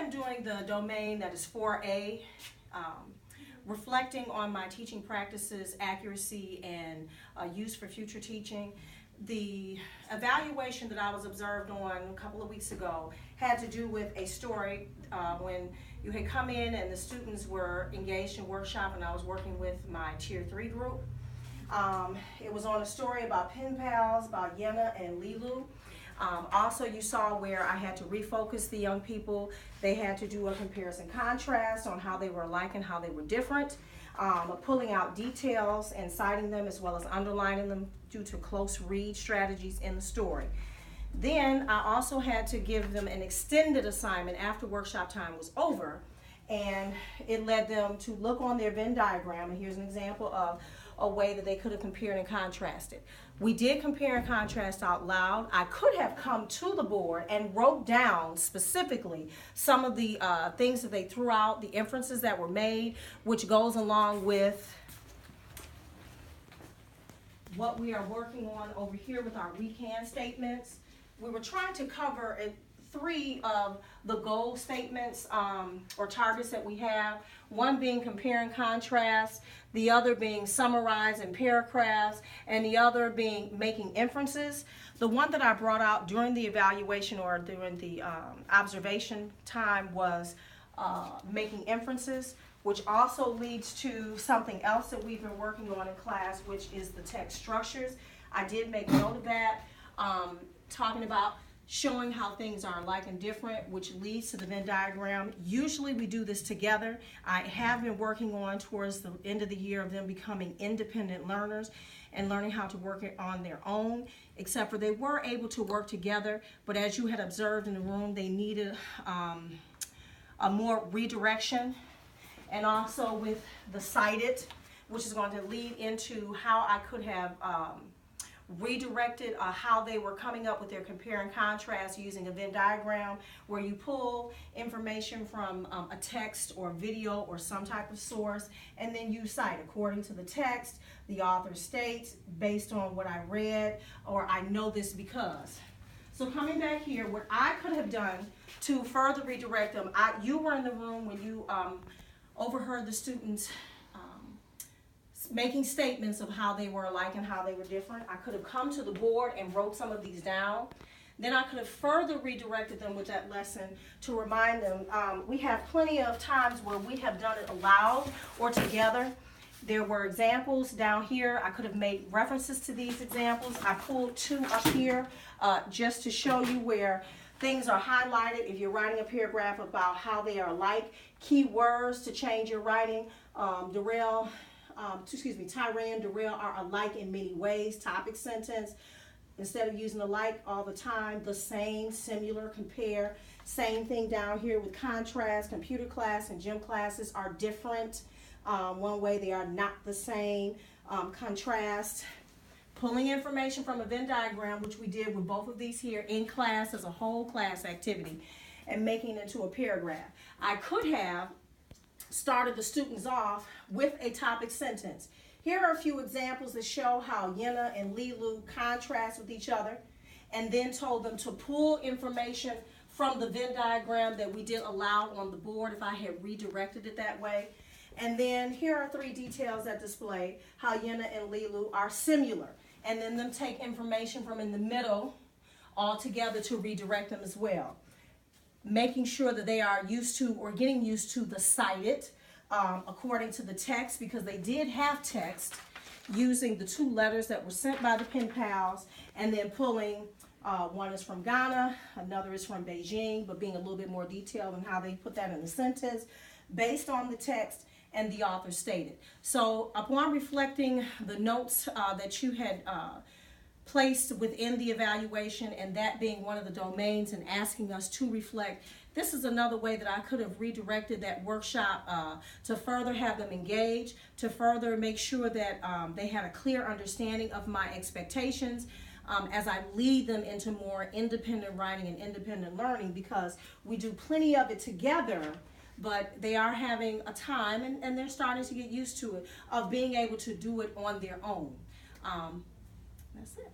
am doing the domain that is 4A, reflecting on my teaching practices, accuracy, and use for future teaching. The evaluation that I was observed on a couple of weeks ago had to do with a story when you had come in and the students were engaged in workshop, and I was working with my Tier 3 group. It was on a story about pen pals, about Yenna and Lilu. Also, you saw where I had to refocus the young people. They had to do a comparison contrast on how they were alike and how they were different, pulling out details and citing them as well as underlining them due to close read strategies in the story. Then I also had to give them an extended assignment after workshop time was over, and it led them to look on their Venn diagram, and here's an example of a way that they could have compared and contrasted. We did compare and contrast out loud. I could have come to the board and wrote down specifically some of the things that they threw out, the inferences that were made, which goes along with what we are working on over here with our we can statements. We were trying to cover 3 of the goal statements or targets that we have. One being compare and contrast, the other being summarize in paragraphs, and the other being making inferences. The one that I brought out during the evaluation or during the observation time was making inferences, which also leads to something else that we've been working on in class, which is the text structures. I did make note of that, talking about showing how things are alike and different, which leads to the Venn diagram. Usually we do this together. I have been working on towards the end of the year of them becoming independent learners and learning how to work it on their own, except for they were able to work together, but as you had observed in the room, they needed a more redirection. And also with the cited, which is going to lead into how I could have redirected how they were coming up with their compare and contrast using a Venn diagram, where you pull information from a text or video or some type of source, and then you cite according to the text, the author states, based on what I read, or I know this because. So coming back here, what I could have done to further redirect them, you were in the room when you overheard the students making statements of how they were alike and how they were different. I could have come to the board and wrote some of these down. Then I could have further redirected them with that lesson to remind them. We have plenty of times where we have done it aloud or together. There were examples down here. I could have made references to these examples. I pulled 2 up here just to show you where things are highlighted. If you're writing a paragraph about how they are alike, key words to change your writing. Tyran, Darrell are alike in many ways. Topic sentence, instead of using alike all the time, the same, similar, compare. Same thing down here with contrast. Computer class and gym classes are different. One way they are not the same. Contrast. Pulling information from a Venn diagram, which we did with both of these here in class as a whole class activity, and making it into a paragraph. I could have started the students off with a topic sentence. Here are a few examples that show how Yenna and Lilu contrast with each other, and then told them to pull information from the Venn diagram that we did aloud on the board if I had redirected it that way. And then here are 3 details that display how Yenna and Lilu are similar, and then them take information from in the middle all together to redirect them as well. Making sure that they are used to or getting used to the cited according to the text, because they did have text, using the 2 letters that were sent by the pen pals, and then pulling, one is from Ghana, another is from Beijing, but being a little bit more detailed in how they put that in the sentence based on the text and the author stated. So upon reflecting the notes that you had placed within the evaluation, and that being one of the domains, and asking us to reflect, this is another way that I could have redirected that workshop to further have them engage, to further make sure that they had a clear understanding of my expectations as I lead them into more independent writing and independent learning, because we do plenty of it together, but they are having a time, and they're starting to get used to it, of being able to do it on their own. That's it.